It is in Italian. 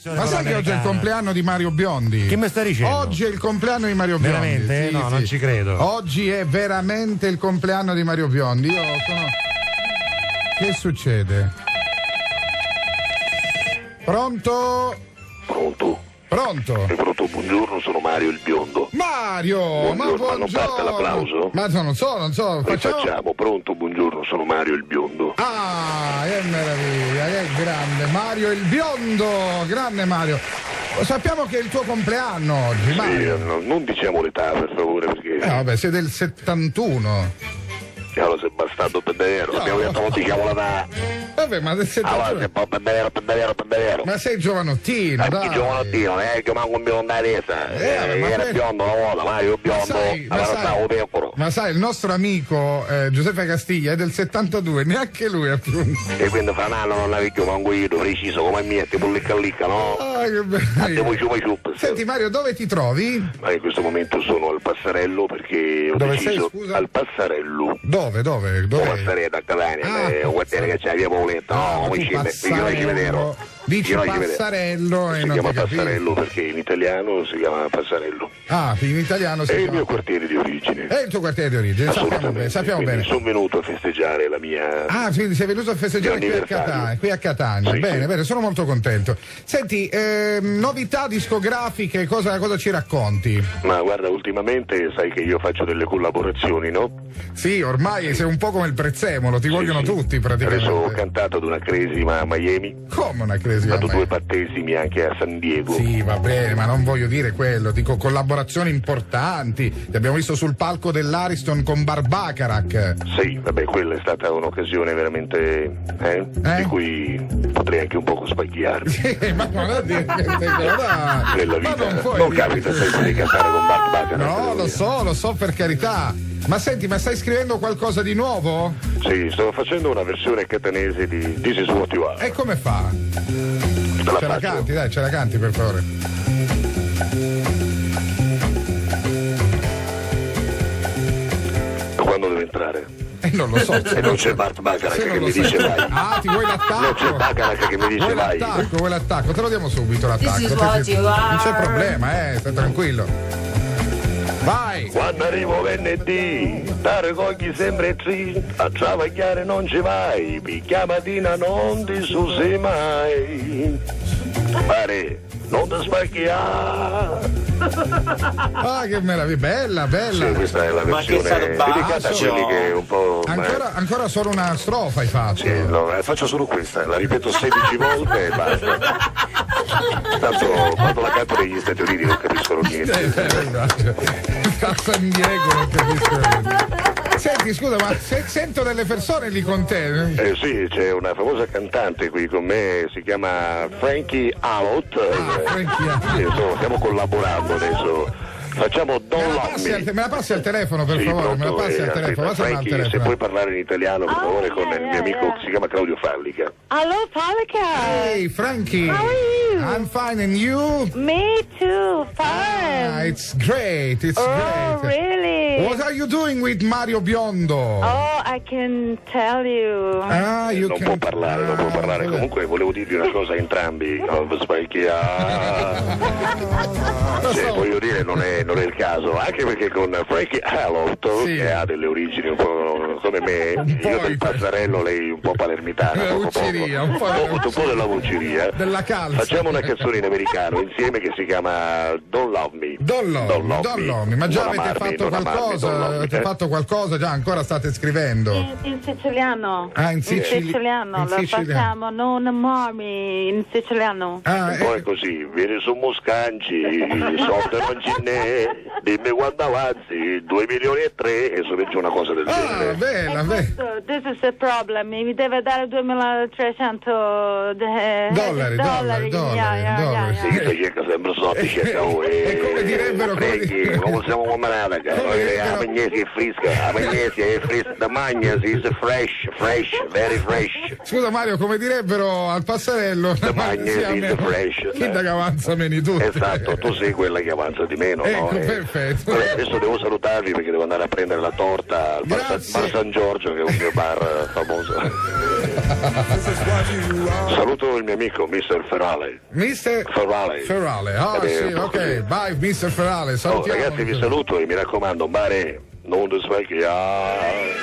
Ma sai che oggi è il compleanno di Mario Biondi? Che mi sta dicendo? Oggi è il compleanno di Mario Biondi. Veramente? Sì, no, sì. non ci credo. Oggi è veramente il compleanno di Mario Biondi. Io sono... Che succede? Pronto? Pronto? Pronto? È pronto, buongiorno, sono Mario il biondo. Mario! Buongiorno, Ma non parte l'applauso? Ma non so. Rifacciamo, pronto, buongiorno, sono Mario il biondo. Ah, che meraviglia, che grande Mario il biondo, grande Mario. Sappiamo che è il tuo compleanno oggi, Mario. Sì, non diciamo l'età, per favore, perché... Vabbè, sei del 71. Allora sei bastardo pendevero, No. abbiamo detto non diciamo l'età. Vabbè, ma del 71. Allora sei un po' pendevero. Ma sei giovanottino, dai. Chi giovanottino, io manco un biondo a resa. vabbè, ma Era per- biondo una volta, Mario biondo, allora stavo piccolo. Ma sai, il nostro amico Giuseppe Castiglia è del 72, neanche lui ha più. E quindi fra un anno non avevi più manco io, preciso come me, tipo licca, no? Ah, che Andiamo bello. giù. Senti Mario, dove ti trovi? Ma in questo momento sono al Passarello perché ho Dove deciso sei, scusa? al Passarello. Dove? Passarello a Catania, è un quartiere che c'è via Paoletta, no, tu vicino ci vedere. Dici Passarello e Si non chiama ti capisco. Passarello perché in italiano si chiama Passarello. Ah, in italiano si È il chiama. mio quartiere di origine. È il tuo quartiere di origine, sappiamo bene. Sono venuto a festeggiare la mia... Ah, quindi sei venuto a festeggiare qui a Catania. Sì, Bene, sì. bene, sono molto contento. Senti, novità discografiche, cosa ci racconti? Ma guarda, ultimamente sai che io faccio delle collaborazioni, no? Sì, ormai sei un po' come il prezzemolo, ti vogliono tutti praticamente. Adesso ho cantato ad una cresima a Miami, Come una crisi? ho fatto 2 battesimi anche a San Diego. Sì, va bene, ma non voglio dire quello, dico collaborazioni importanti. Ti abbiamo visto sul palco dell'Ariston con Barbacarac. Sì, vabbè, quella è stata un'occasione veramente di cui potrei anche un poco spacchiarmi. Sì, ma non è dire queste cose. Nella Ma vita non puoi non dire capita queste sempre di cantare con Bart Bacharach. No, lo so per carità. Ma senti, ma stai scrivendo qualcosa di nuovo? Sì, sto facendo una versione catanese di This Is What You Are. E come fa? Te la Ce la faccio. canti, dai, ce la canti per favore. Quando devo entrare? Non lo so. E non c'è Bart Se Bacharach non che lo mi sai. dice vai. Ah, ti vuoi l'attacco? Non c'è Bacharach che mi dice vai. Vuoi l'attacco? Te lo diamo subito l'attacco. This is what you are. Non c'è problema, stai tranquillo. Vai! Quando arrivo venerdì, dare cogli sempre triste, a travagliare non ci vai, picchia mattina non ti susi mai. Pare, non ti spacchiare. Ah, che meraviglia, bella. Sì, questa è la Ma che versione stato basso. dedicata a quelli che un po'... Ancora solo una strofa hai fatto. Sì, no, faccio solo questa, la ripeto 16 volte e basta. Tanto quando la canto negli Stati Uniti non capiscono niente. A San Diego non capisco niente. Senti, scusa, ma sento delle persone lì con te? Sì, c'è una famosa cantante qui con me, si chiama Frankie Alot. Frankie. Stiamo collaborando adesso. Facciamo Don't Love Me. Me la passi al telefono per favore, me la passi al telefono. Frankie, se puoi parlare in italiano per favore con il mio amico che si chiama Claudio Fallica. Hello, Palika. Hey, Frankie. How are you? I'm fine, and you? Me too. Fine. Ah, it's great. It's Oh, great. really? What are you doing with Mario Biondo? Oh, I can tell you. Ah, you Non can... può parlare. vabbè. Comunque volevo dirvi una cosa a entrambi. Cioè, voglio dire, non è il caso, anche perché con Frankie Alot, Sì. che ha delle origini un po' come me, io del Passarello, lei un po' palermitana, Della poco, Vucceria, poco. un po' Ho avuto un po' della Vucceria. Della calza. Facciamo una canzone in americano insieme che si chiama Don't Love Me. Don't Love Me. Ma già Non avete amarmi, fatto non amarmi, qualcosa? don't love me. Avete fatto qualcosa? Già, ancora state scrivendo? In siciliano. Ah, in siciliano. in Lo siciliano. facciamo, non amarmi in siciliano. Ah, Un po' è così, vieni su Moscanci, soldi non ce n'è, dimmi quando avanzi, 2 milioni e 3 e so c'è una cosa del genere. bella, bella. This is the problem. Mi deve dare 2300 Dollari. Sì, che cerca sempre soldi, cerca voi. E come direbbero... come siamo combinati, la magnesia è fresca, the magnesia is fresh, very fresh. Scusa Mario, come direbbero al Passarello... The magnesia is fresh. Chi da che avanza meno tutti. Esatto, tu sei quella che avanza di meno, Ecco, no? perfetto. Vabbè, adesso devo salutarvi perché devo andare a prendere la torta al Bar Grazie. San Giorgio, che è un mio bar famoso. Saluto il mio amico Mr. Ferrale. Mister Ferrale. Ferrale. Ah, sì, ok. Bye, Mr. Ferrale. Salutiamo. Ragazzi, vi saluto e mi raccomando, mare, non ti specchiare.